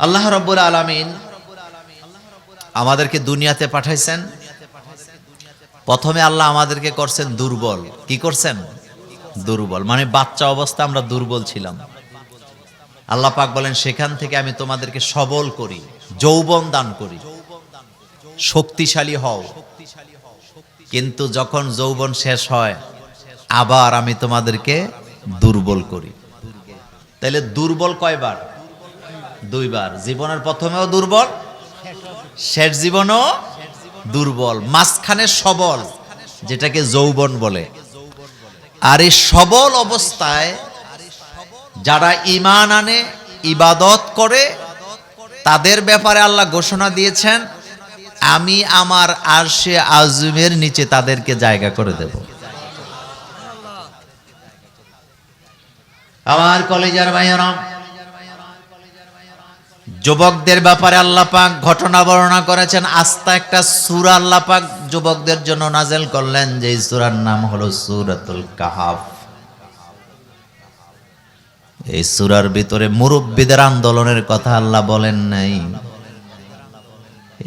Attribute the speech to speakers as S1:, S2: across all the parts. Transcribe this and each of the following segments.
S1: আল্লাহ রাব্বুল আলামিন আমাদেরকে দুনিয়াতে পাঠাইছেন। প্রথমে আল্লাহ আমাদেরকে করছেন দুর্বল। কি করছেন? দুর্বল, মানে বাচ্চা অবস্থা আমরা দুর্বল ছিলাম। আল্লাহ পাক বলেন, সেখান থেকে আমি তোমাদেরকে সবল করি, যৌবন দান করি, শক্তিশালী হও। কিন্তু যখন যৌবন শেষ হয়, আবার আমি তোমাদেরকে দুর্বল করি। তাইলে দুর্বল কয়বার? দুইবার। জীবনের প্রথমেও দুর্বল, শেষ জীবনও দুর্বল, মাঝখানে সবল, যেটাকে যৌবন বলে। আর এই সবল অবস্থায় যারা ঈমান আনে, ইবাদত করে, তাদের ব্যাপারে আল্লাহ ঘোষণা দিয়েছেন, আমি আমার আরশে আযমের নিচে তাদেরকে জায়গা করে দেব। আমার কলেজের ভাইয়েরা, যুবকদের ব্যাপারে আল্লাহ পাক ঘটনা বর্ণনা করেছেন। আস্তা একটা সূরা আল্লাহ পাক যুবকদের জন্য নাযিল করলেন, যে সূরার নাম হলো সূরাতুল কাহাফ। এই সূরার ভিতরে মুরব্বিদের আন্দোলনের কথা আল্লাহ বলেন নাই।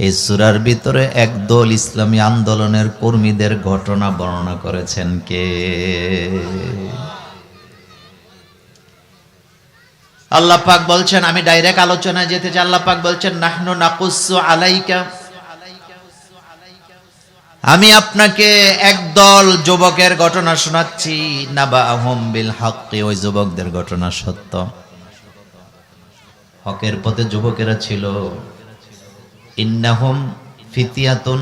S1: এই সূরার ভিতরে একদল ইসলামী আন্দোলনের কর্মীদের ঘটনা বর্ণনা করেছেন কে? আল্লাহ পাক বলছেন, আমি ডাইরেক্ট আলোচনায় যেতে চাই। আল্লাহ পাক বলছেন, নাহনু নাকুসু আলাইকা, আমি আপনাকে একদল যুবকের ঘটনা শোনাচ্ছি। নাবাহুম বিল হক, ওই যুবকদের ঘটনা সত্য, হকের পথে যুবকেরা ছিল। ইন্নাহুম ফিতিয়াতুন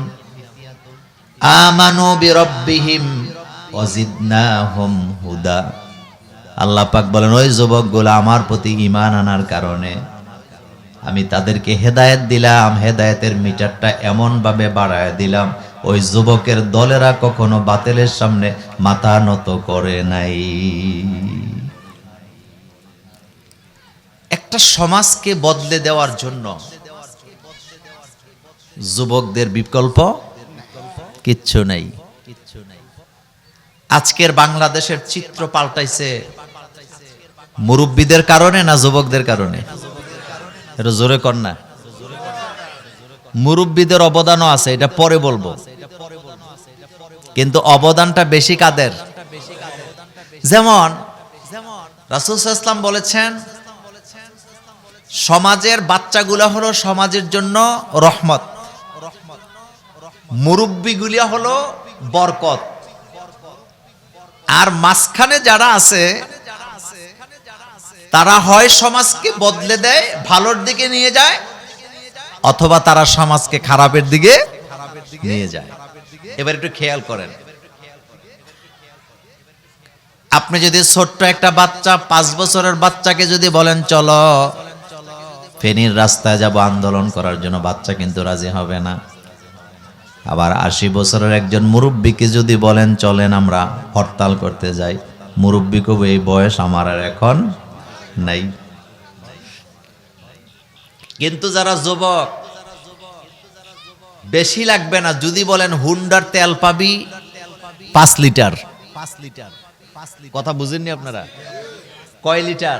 S1: আমানু বিরাব্বিহিম ওয়াজিদনাহুম হুদা। আল্লাহ পাক বলেন, ওই যুবকগুলো আমার প্রতি ঈমান আনার কারণে আমি তাদেরকে হেদায়েত দিলাম। হেদায়েতের মিটারটা এমন ভাবে বাড়ায় দিলাম, ওই যুবকের দলেরা কখনো বাতিলের সামনে মাথা নত করে নাই। একটা সমাজকে বদলে দেওয়ার জন্য যুবকদের বিকল্প কিচ্ছু নেই। আজকের বাংলাদেশের চিত্র পাল্টাইছে মুরব্বীদের কারণে না যুবকদের কারণে? এটা জোরে কর না। মুরব্বীদের অবদানও আছে, এটা পরে বলবো, কিন্তু অবদানটা বেশি কাদের? যেমন রাসূল সাল্লাল্লাহু আলাইহি ওয়াসাল্লাম বলেছেন, সমাজের বাচ্চাগুলো হলো সমাজের জন্য রহমত, মুরব্বীগুলি হলো বরকত। আর মাঝখানে যারা আছে তারা হয় সমাজকে বদলে দেয়, ভালোর দিকে নিয়ে যায়, অথবা তারা সমাজকে খারাপের দিকে নিয়ে যায়। এবার একটু খেয়াল করেন, আপনি যদি ছোট্ট একটা বাচ্চা, 5 বছরের বাচ্চাকে যদি বলেন চলো ফেনীর রাস্তায় যাব আন্দোলন করার জন্য, বাচ্চা কিন্তু রাজি হবে না। আবার 80 বছরের একজন মুরব্বীকে যদি বলেন চলেন আমরা হরতাল করতে যাই, মুরব্বী কবে এই বয়স আমার আর এখন নাই। কিন্তু যারা যুবক, বেশি লাগবে না, যদি বলেন হুন্ডার তেল পাবি 5 লিটার, কথা বুঝেননি আপনারা? কয় লিটার?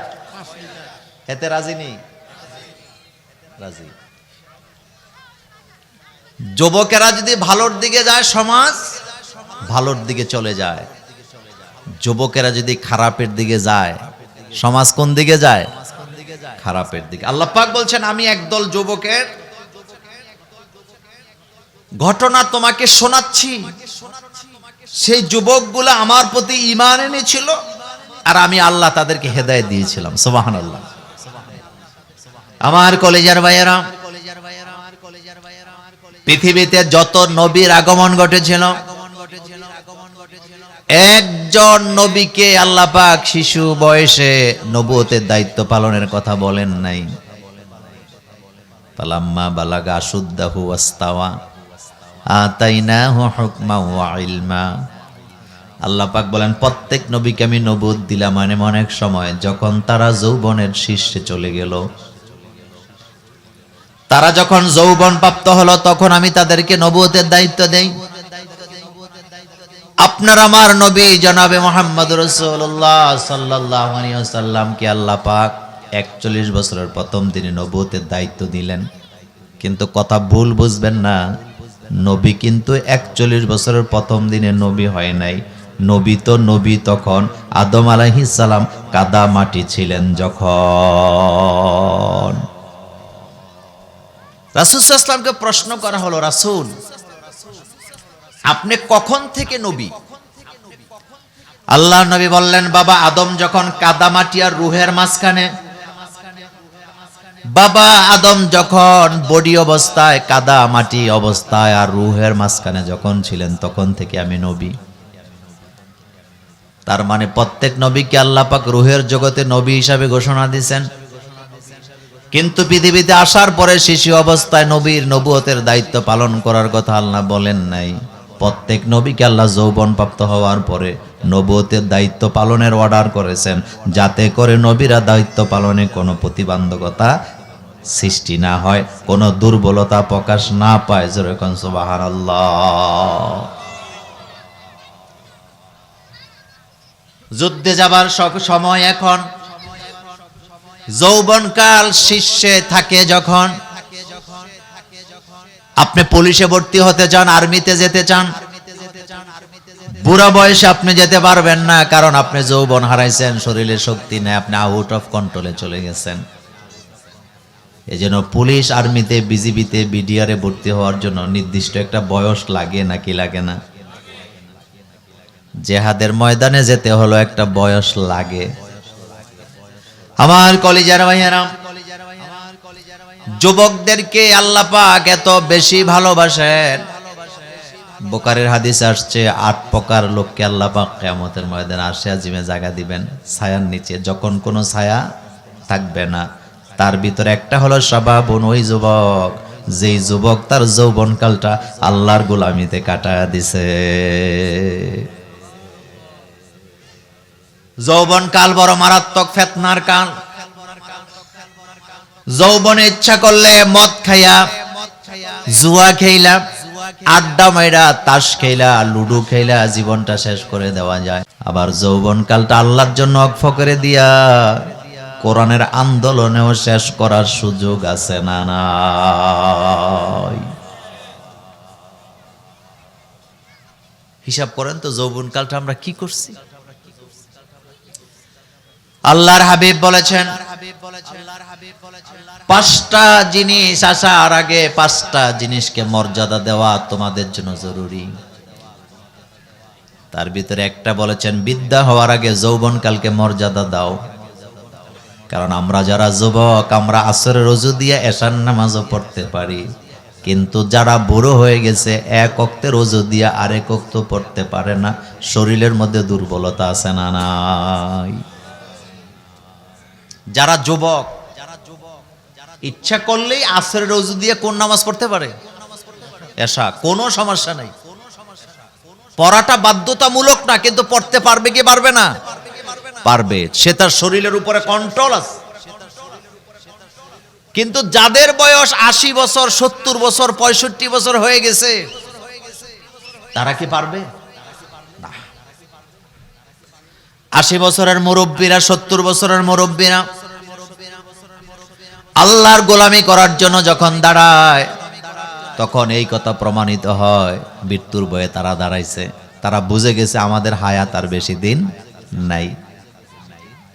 S1: এতে রাজি নেই? রাজি। যুবকেরা যদি ভালোর দিকে যায়, সমাজ ভালোর দিকে চলে যায়। যুবকেরা যদি খারাপের দিকে যায়, সমাজ কোন দিকে যায়? খারাপের দিকে। আল্লাহ পাক বলছেন, আমি একদল যুবকের ঘটনা তোমাকে শোনাচ্ছি। সেই যুবকগুলো আমার প্রতি ঈমান এনেছিল, আর আমি আল্লাহ তাদেরকে হেদায়েত দিয়েছিলাম। সুবহানাল্লাহ। আমার কলেজের ভাইয়েরা, পৃথিবীতে যত নবীর আগমন ঘটেছিল, একজন নবীকে আল্লাহ পাক শিশু বয়সে নবুয়তের দায়িত্ব পালনের কথা বলেন নাই। ফালাম্মা বালাগা আশুদ্দাহু ওয়াস্তাওয়া আতাইনাহু হুকমা ওয়া ইলমা। আল্লাহ পাক বলেন, প্রত্যেক নবীকে আমি নবুয়ত দিলাম, মানে অনেক সময় যখন তারা যৌবনের শীর্ষে চলে গেল, তারা যখন যৌবন প্রাপ্ত হলো, তখন আমি তাদেরকে নবুয়তের দায়িত্ব দেই। আপনার আমার নবী জনাবে মুহাম্মদ রাসূলুল্লাহ সাল্লাল্লাহু আলাইহি ওয়াসাল্লামকে আল্লাহ পাক 41 বছরের প্রথম দিনে নবুয়তের দায়িত্ব দিলেন। কিন্তু কথা ভুল বুঝবেন না, নবী কিন্তু 41 বছরের প্রথম দিনে নবী হয় নাই। নবী তখন আদম আলাইহিস সালাম কাদা মাটি ছিলেন যখন। রাসূল সাল্লাল্লাহু আলাইহি ওয়াসাল্লামকে প্রশ্ন করা হলো, রাসূল আপনি কখন থেকে নবী? আল্লাহর নবী বললেন, বাবা আদম যখন কাদা মাটি আর রূহের মাঝখানে, বাবা আদম যখন বডি অবস্থায়, কাদা মাটি অবস্থায় আর রূহের মাঝখানে যখন ছিলেন, তখন থেকে আমি নবী। তার মানে প্রত্যেক নবীকে আল্লাহ পাক রূহের জগতে নবী হিসাবে ঘোষণা দিয়েছেন। কিন্তু পৃথিবীতে আসার পরে শিশু অবস্থায় নবীর নবুয়তের দায়িত্ব পালন করার কথা আল্লাহ বলেন নাই। প্রত্যেক নবীকে আল্লাহ যৌবনপ্রাপ্ত হওয়ার পরে নবুয়তের দায়িত্ব পালনের অর্ডার করেছেন, যাতে করে নবীরা দায়িত্ব পালনে কোনো প্রতিবন্ধকতা সৃষ্টি না হয়, কোনো দুর্বলতা প্রকাশ না পায়। যেরকম সুবহানাল্লাহ। যুদ্ধে যাবার সময় এখন, যৌবনকাল শীর্ষে থাকে যখন। আপনি পুলিশে ভর্তি হতে চান, আর্মিতে যেতে চান, বুড়া বয়সে আপনি যেতে পারবেন না, কারণ আপনি যৌবন হারাইছেন, শরীরে শক্তি নেই, আপনি আউট অফ কন্ট্রোলে চলে গেছেন। এজন্য পুলিশ, আর্মিতে, বিজিবিতে, বিডিআরে ভর্তি হওয়ার জন্য নির্দিষ্ট একটা বয়স লাগে নাকি লাগে না? জেহাদের ময়দানে যেতে হলো একটা বয়স লাগে। আমার কলিজার ভাইয়েরা, যুবকদেরকে আল্লাহ পাক এত বেশি ভালোবাসেন। বুখারীর হাদিসে আসছে 8 প্রকার লোককে আল্লাহ পাক কিয়ামতের ময়দানে আসে আজিমে জায়গা দিবেন ছায়ার নিচে, যখন কোনো ছায়া থাকবে না। তার ভিতরে একটা হলো শাবাবুন, ওই যুবক যেই যুবক তার যৌবনকালটা আল্লাহর গোলামিতে কাটায়া দিছে। যৌবনকাল বড় মারাত্মক ফিতনার কাল। যৌবনে ইচ্ছা করলে মদ খাইয়া, জুয়া খেইলা, আড্ডা মাইরা, তাস খেইলা, লুডু খেইলা জীবনটা শেষ করে দেওয়া যায়। আবার যৌবনকালটা আল্লাহর জন্য ওয়াকফ করে দিয়া কোরআনের আন্দোলনেও শেষ করার সুযোগ আছে না নাই? হিসাব করেন তো, যৌবনকালটা আমরা কি করছি? আল্লাহর হাবিব বলেছেন, 5টা জিনিস আসার আগে 5টা জিনিসকে মর্যাদা দেওয়া তোমাদের জন্য জরুরি। তার ভিতরে একটা বলেছেন, বিদ্যা হওয়ার আগে যৌবনকালকে মর্যাদা দাও। কারণ আমরা যারা যুবক, আমরা আসরের ওযু দিয়ে এশার নামাজও পড়তে পারি, কিন্তু যারা বুড়ো হয়ে গেছে এক ওয়াক্তের ওযু দিয়ে আরেক ওয়াক্ত পড়তে পারে না। শরীরের মধ্যে দুর্বলতা আছে না নাই? যারা যুবক, ইচ্ছা করলেই আসরের ওযু দিয়ে কোন নামাজ পড়তে পারে? এশা, কোনো সমস্যা নাই। পড়াটা বাধ্যতামূলক না, কিন্তু পড়তে পারবে কি পারবে না? পারবে। সে তার শরীরের উপরে কন্ট্রোল আছে। কিন্তু যাদের বয়স 80 বছর, 70 বছর, 65 বছর হয়ে গেছে, তারা কি পারবে? না। 80 বছরের মুরব্বীরা, 70 বছরের মুরব্বীরা আল্লাহর গোলামি করার জন্য যখন দাঁড়ায়, তখন এই কথা প্রমাণিত হয়, মৃত্যুর ভয়ে তারা দাঁড়াইছে। তারা বুঝে গেছে আমাদের হায়াত আর বেশি দিন নাই।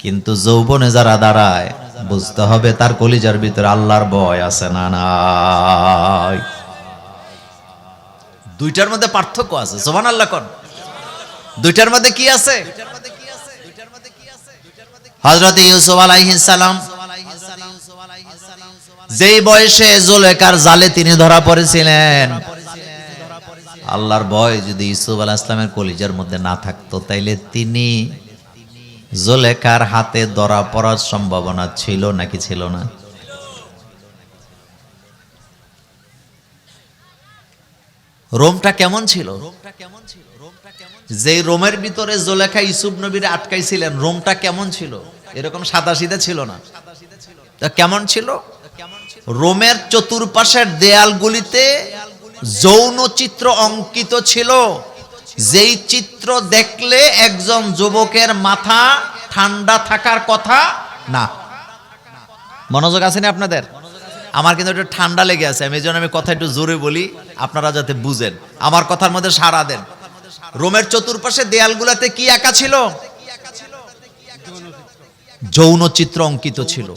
S1: কিন্তু যৌবনে যারা দাঁড়ায়, বুঝতে হবে তার কলিজার ভিতরে আল্লাহর ভয় আছে না নাই? দুইটার মধ্যে পার্থক্য আছে। সুবহানাল্লাহ কোন? দুইটার মধ্যে কি আছে? হযরত ইউসুফ আলাইহিস সালাম যেই বয়সে জুলেখার জালে তিনি ধরা পড়েছিলেন, আল্লাহর ভয় যদি ইউসুফ আলাইহিস সালামের কলিজার মধ্যে না থাকতো, তাইলে তিনি জুলেখার হাতে ধরা পড়ার সম্ভাবনা ছিল নাকি ছিল না? রোমটা কেমন ছিল? যে রোমের ভিতরে জুলেখা ইউসুফ নবীরে আটকাইছিলেন, রোমটা কেমন ছিল? এরকম সাদাসিধা ছিল না। তা কেমন ছিল? রোমের চতুর্পাশের দেয়ালগুলিতে যৌন চিত্র অঙ্কিত ছিল, যেই চিত্র দেখলে একজন যুবকের মাথা ঠান্ডা থাকার কথা না। মনোযোগ আছে না আপনাদের? আমার কিন্তু একটু ঠান্ডা লেগে আছে, আমি এই জন্য আমি কথা একটু জোরে বলি, আপনারা যাতে বুঝেন, আমার কথার মধ্যে সাড়া দেন। রোমের চতুর্পাশে দেয়ালগুলোতে কি আঁকা ছিল? যৌন চিত্র অঙ্কিত ছিল।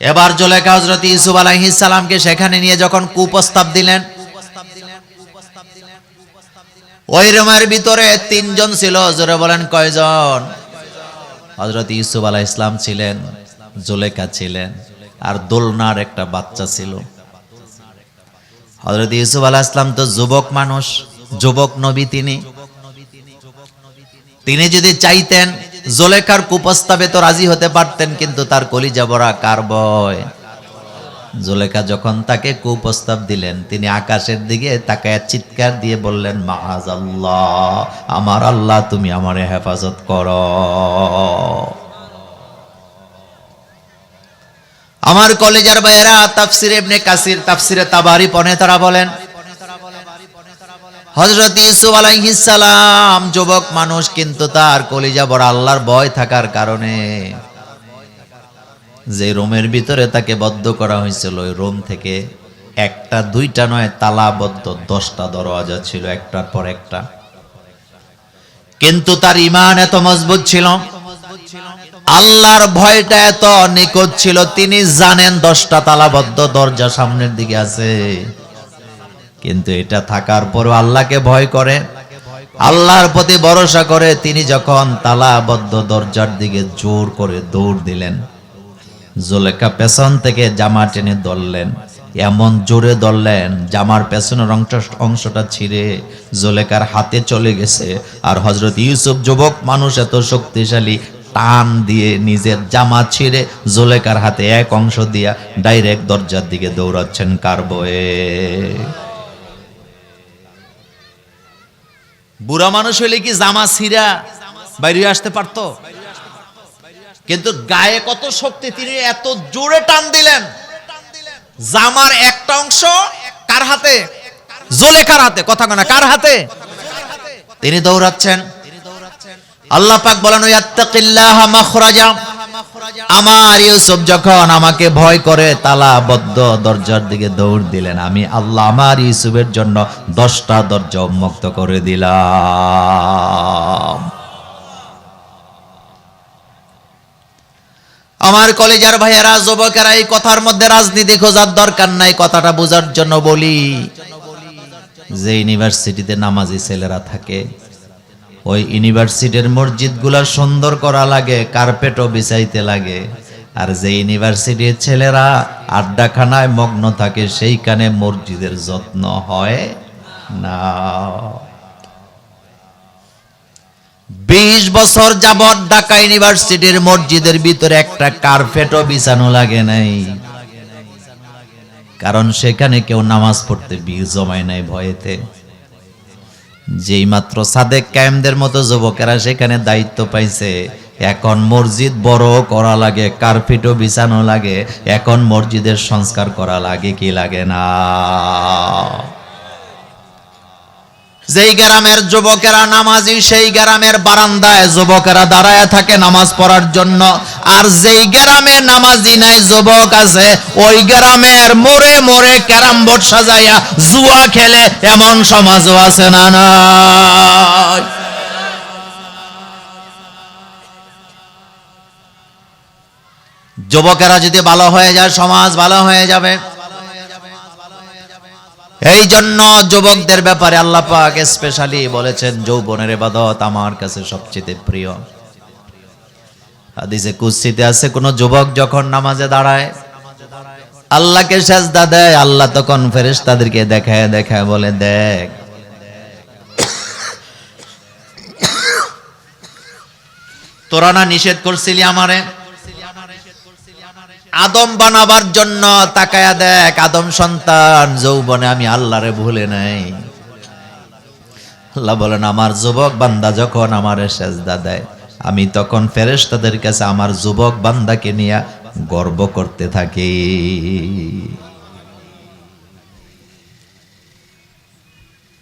S1: এবার জুলেখা হযরত ইউসুফ আলাইহিস সালামকে সেখানে নিয়ে যখন কুপ্রস্তাব দিলেন, ওই রুমের ভিতরে তিনজন ছিল। জোরে বলেন কয়জন? হযরত ইউসুফ আলাইহিস সালাম ছিলেন, জুলেখা ছিলেন, আর দোলনার একটা বাচ্চা ছিল। হযরত ইউসুফ আলাইহিস সালাম তো যুবক মানুষ, যুবক নবী, তিনি যদি চাইতেন জুলেখার কুপ্রস্তাবে তো রাজি হতে পারতেন, কিন্তু তার কলিজা ভরা কার ভয়। জুলেখা যখন তাকে কুপ্রস্তাব দিলেন, তিনি আকাশের দিকে তাকায় চিৎকার দিয়ে বললেন, মাআযাল্লাহ, আমার আল্লাহ, তুমি আমারে হেফাজত করো। আমার কলেজার ভাইয়েরা, তাফসিরে ইবনে কাসির, তাফসিরে তাবারি পনেতারা বলেন, হযরত ইউসুফ আলাইহিস সালাম যুবক মানুষ, কিন্তু তার কলিজা ভরা আল্লাহর ভয় থাকার কারণে যে রুমের ভিতরে তাকে বদ্ধ করা হয়েছিল, ওই রুম থেকে একটা দুইটা নয়, তালাবদ্ধ 10টা দরওয়াজা ছিল, একটার পর একটা। কিন্তু তার ঈমান এত মজবুত ছিল, আল্লাহর ভয়টা এত নিকট ছিল, তিনি জানেন 10টা তালাবদ্ধ দরজা সামনের দিকে আছে, কিন্তু এটা থাকার পরও আল্লাহকে ভয় করে, আল্লাহর প্রতি ভরসা করে। তিনি যখন তালাবদ্ধ দরজার দিকে জোর করে দৌড় দিলেন, জুলেখা পেছন থেকে জামা টেনে ধরলেন, এমন জোরে ধরলেন জামার পেছনের অংশটা ছিঁড়ে জুলেখার হাতে চলে গেছে। আর হযরত ইউসুফ যুবক মানুষ, এত শক্তিশালী, টান দিয়ে নিজের জামা ছিঁড়ে জুলেখার হাতে এক অংশ দিয়া ডাইরেক্ট দরজার দিকে দৌড়াচ্ছেন কার ভয়ে? বুড়া মানুষ হইলে কি জামা ছিঁড়া বাইরে আসতে পারতো? কিন্তু গায়ে কত শক্তি, তিনি এত জোরে টান দিলেন, জামার একটা অংশ কার হাতে? জুলেখার হাতে। কথা কয় না, কার হাতে? তিনি দৌড়াচ্ছেন। আল্লাহ পাক বলেন, ইয়াত্তাকিল্লাহা মাখরাজা, আমার ইউসুফ যখন আমাকে ভয় করে তালাবদ্ধ দরজার দিকে দৌড় দিলেন, আমি আল্লাহ আমার ইউসুফের জন্য 10টা দরজা উন্মুক্ত করে দিলাম। আমার কলেজের ভাইয়েরা, যুবকেরা, এই কথার মধ্যে রাজনীতি খোঁজার দরকার নাই, কথাটা বোঝার জন্য বলি। যে ইউনিভার্সিটিতে নামাজি ছেলেরা থাকে, ওই ইউনিভার্সিটির মসজিদগুলা সুন্দর করা লাগে, কার্পেটও বিছাইতে লাগে। আর যে ইউনিভার্সিটির ছেলেরা আড্ডাখানায় মগ্ন থাকে, সেইখানে মসজিদের যত্ন হয় না। 20 বছর যাবৎ ঢাকা ইউনিভার্সিটির মসজিদের ভিতরে একটা কার্পেটও বিছানো লাগে নাই, কারণ সেখানে কেউ নামাজ পড়তে ভিড় জমায় নাই ভয়েতে। যেই মাত্র সাদেক কায়েমদের মতো যুবকেরা সেখানে দায়িত্ব পাইছে, এখন মসজিদ বড় করা লাগে, কার্পেটও বিছানো লাগে, এখন মসজিদের সংস্কার করা লাগে কি লাগে না? যেই গ্রামের যুবকেরা নামাজি, সেই গ্রামের বারান্দায় যুবকেরা দাঁড়ায় থাকে নামাজ পড়ার জন্য। আর যেই গ্রামে নামাজি নাই, যুবক আছে, ওই গ্রামের মোড়ে মোড়ে ক্যারাম বোর্ড সাজাইয়া জুয়া খেলে, এমন সমাজও আছে না নাই? যুবকেরা যদি ভালো হয়ে যায়, সমাজ ভালো হয়ে যাবে। এই জন্য যুবকদের ব্যাপারে আল্লাহ পাক স্পেশালি বলেছেন, যৌবনের ইবাদত আমার কাছে সবচেয়ে প্রিয়। হাদিসে কুদসিতে আছে, কোন যুবক যখন নামাজে দাঁড়ায়, আল্লাহকে সেজদা দেয়, আল্লাহ তখন ফেরেশতাদেরকে দেখায় দেখায় বলে, দেখ তোরা না নিষেধ করছিলি আমারে আদম বানাবার জন্য, তাকায়া দেখ আদম সন্তান যৌবনে আমি আল্লাহরে ভুলে নাই। আল্লাহ বলেন, আমার যুবক বান্দা যখন আমারে সেজদা দেয়, আমি তখন ফেরেশতাদের কাছে আমার যুবক বান্দাকে নিয়ে গর্ব করতে থাকি।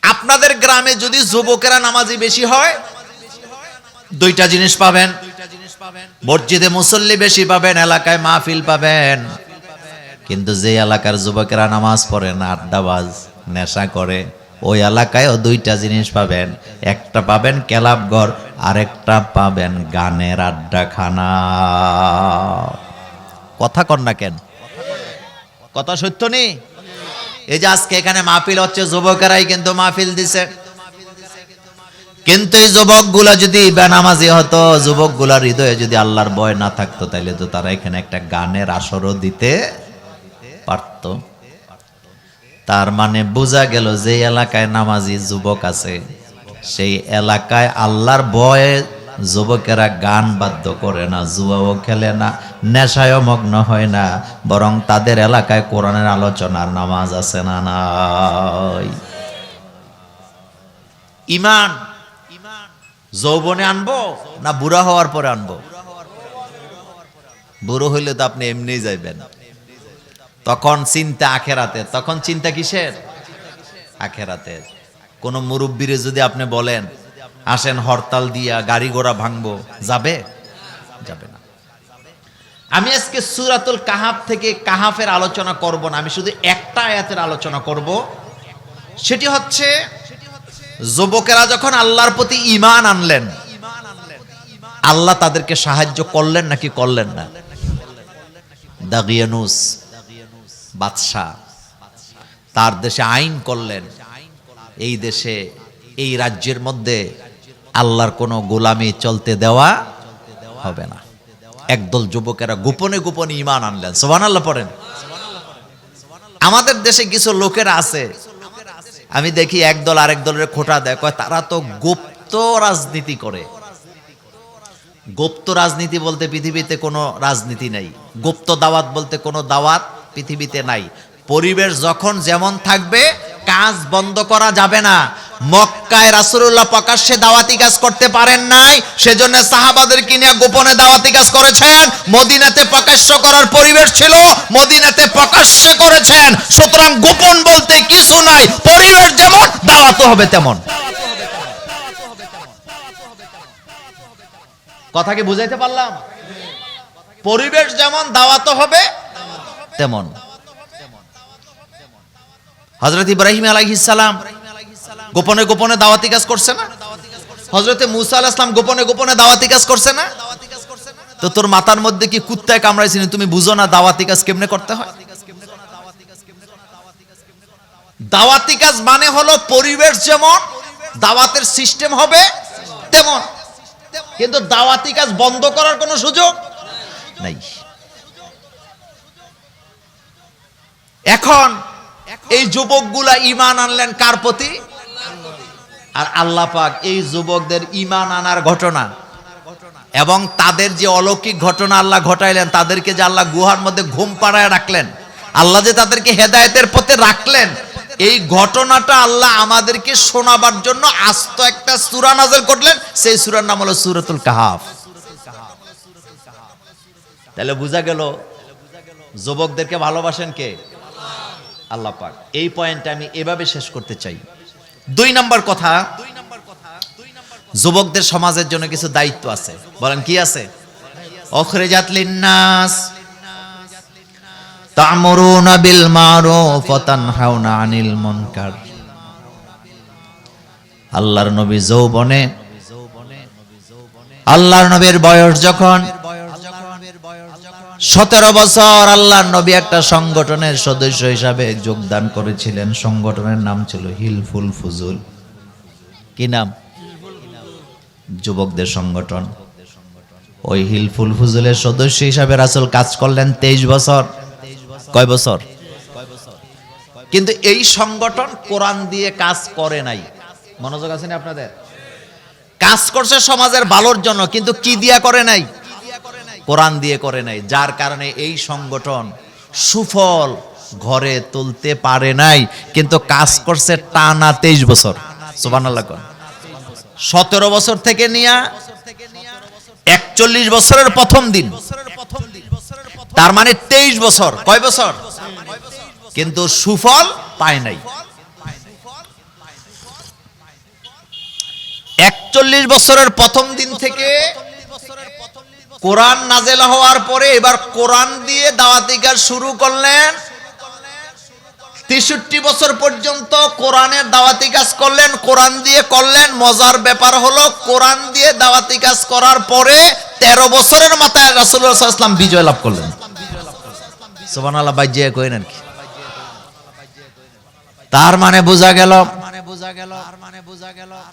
S1: আপনাদের গ্রামে যদি যুবকেরা নামাজি বেশি হয়, দুইটা জিনিস পাবেন। মসজিদে মুসল্লি বেশি পাবেন, এলাকায় মাহফিল পাবেন। কিন্তু যে এলাকার যুবকেরা নামাজ পড়ে না, আড্ডাবাজ, নেশা করে, ওই এলাকায়ও দুইটা জিনিস পাবেন। একটা পাবেন ক্লাবঘর, আরেকটা পাবেন গানের আড্ডাখানা। কথা কন না কেন? কথা সত্য নেই? এই যে আজকে এখানে মাহফিল হচ্ছে, যুবকেরাই কিন্তু মাহফিল দিছে। কিন্তু এই যুবকগুলা যদি বেনামাজি হতো, যুবকগুলার হৃদয়ে যদি আল্লাহর ভয় না থাকতো, তাহলে তো তারা এখানে একটা গানের আসরও দিতে পারত। তার মানে বোঝা গেল যে এলাকায় নামাজি যুবক আছে, সেই এলাকায় আল্লাহর ভয়ে যুবকেরা গান বাদ্য করে না, জুয়াও খেলে না, নেশায়ও মগ্ন হয় না, বরং তাদের এলাকায় কোরআনের আলোচনার নামাজ আছে না নাই? ইমান যৌবনে আনবো না বুড়া হওয়ার পরে আনবো? বুড়ো হইলে তো আপনি এমনিই যাইবেন, তখন চিন্তা আখেরাতে। তখন চিন্তা কিসের? আখেরাতের। কোন মুরব্বীরে যদি আপনি বলেন আসেন হরতাল দিয়া গাড়ি ঘোড়া ভাঙবো, যাবে? যাবে না। আমি আজকে সূরাতুল কাহাফ থেকে কাহাফের আলোচনা করব না, আমি শুধু একটা আয়াতের আলোচনা করব। সেটি হচ্ছে যুবকেরা যখন আল্লাহর প্রতি ঈমান আনলেন, আল্লাহ তাদেরকে সাহায্য করলেন নাকি করলেন না? দাগিয়ানুস বাদশাহ তার দেশে আইন করলেন, এই দেশে, এই রাজ্যের মধ্যে আল্লাহর কোনো গোলামি চলতে দেওয়া হবে না। একদল যুবকেরা গোপনে গোপনে ঈমান আনলেন। সুবহানাল্লাহ পড়েন। আমাদের দেশে কিছু লোকেরা আছে, আমি দেখি একদল আরেক দলের খোঁটা দেয়, কয় তারা তো গুপ্ত রাজনীতি করে। গুপ্ত রাজনীতি বলতে পৃথিবীতে কোনো রাজনীতি নাই, গুপ্ত দাওয়াত বলতে কোনো দাওয়াত পৃথিবীতে নাই। পরিবেশ যখন যেমন থাকবে, কাজ বন্ধ করা যাবে না। মক্কায় রাসূলুল্লাহ প্রকাশ্যে দাওয়াতি কাজ করতে পারেন নাই, সেজন্য সাহাবাদেরকে নিয়ে গোপনে দাওয়াতি কাজ করেছেন। মদিনাতে প্রকাশ্য করার পরিবেশ ছিল, মদিনাতে প্রকাশ্যে করেছেন। সুতরাং গোপন বলতে কিছু নাই, পরিবেশ যেমন দাওয়াতও হবে তেমন। কথা কি বুঝাইতে পারলাম? পরিবেশ যেমন দাওয়াতও হবে তেমন। হযরত ইব্রাহিম আলাইহিস সালাম গোপনে গোপনে দাওয়াতি কাজ করছে না? হযরত মূসা আলাইহিস সালাম গোপনে গোপনে দাওয়াতি কাজ করছে না? তো তোর মাথার মধ্যে কি কুত্তায় কামড়াইছিস, তুমি বুঝো না দাওয়াতি কাজ কেমনে করতে হয়? দাওয়াতি কাজ মানে হলো পরিবেশ যেমন দাওয়াতের সিস্টেম হবে তেমন। কিন্তু দাওয়াতি কাজ বন্ধ করার কোনো সুযোগ নাই। এখন এই যুবকগুলা ঈমান আনলেন কার প্রতি? আর আল্লাহ পাক এই যুবকদের ঈমান আনার ঘটনা এবং তাদের যে অলৌকিক ঘটনা আল্লাহ ঘটাইলেন, তাদেরকে যে আল্লাহ গুহার মধ্যে ঘুম পাড়ায় রাখলেন, আল্লাহ যে তাদেরকে হেদায়েতের পথে রাখলেন, এই ঘটনাটা আল্লাহ আমাদেরকে শোনাবার জন্য আস্ত একটা সূরা নাযিল করলেন। সেই সূরার নাম হলো সূরাতুল কাহাফ। তাহলে বোঝা গেল যুবকদেরকে ভালোবাসেন কে? আল্লাহ পাক। এই পয়েন্টটা আমি এভাবে শেষ করতে চাই। 2 নম্বর কথা, যুবকদের সমাজের জন্য কিছু দায়িত্ব আছে। বলেন কি আছে? উখরিজাত লিন্নাস তা'মুরুনা বিল মারুফ ওয়া তানহাউনা আনিল মুনকার। আল্লাহর নবী যৌবনে, আল্লাহর নবীর বয়স যখন 17 বছর, আল্লাহর নবী একটা সংগঠনের সদস্য হিসাবে যোগদান করেছিলেন। সংগঠনের নাম ছিল হিলফুল ফুজুল। কি নাম? যুবকদের সংগঠন। ওই হিলফুল ফুজুলের সদস্য হিসাবে রাসূল কাজ করলেন 23 বছর। কয় বছর? কিন্তু এই সংগঠন কোরআন দিয়ে কাজ করে নাই। মনোযোগ আছে না আপনাদের? কাজ করছে সমাজের ভালোর জন্য, কিন্তু কি দিয়া করে নাই? কোরআন দিয়ে করে নাই। যার কারণে এই সংগঠন সুফল ঘরে তুলতে পারে নাই, কিন্তু কাজ করছে টানা 23 বছর। সুবহানাল্লাহ। 17 বছর থেকে নিয়ে 41 বছরের প্রথম দিন, তার মানে 23 বছর। কয় বছর? কিন্তু সুফল পায় নাই। 41 বছরের প্রথম দিন থেকে কোরআন নাজেল হওয়ার পরে এবার কোরআন দিয়ে দাওয়াতি কাজ শুরু করলেন। 63 বছর পর্যন্ত কোরআনের দাওয়াতি কাজ করলেন, কোরআন দিয়ে করলেন। মজার ব্যাপার হলো কোরআন দিয়ে দাওয়াতি কাজ করার পরে 13 বছরের মাথায় রাসূলুল্লাহ সাল্লাল্লাহু আলাইহি ওয়াসাল্লাম বিজয় লাভ করলেন। সুবহানাল্লাহ, বাইজিয়া কইন আর কি। তার মানে বোঝা গেল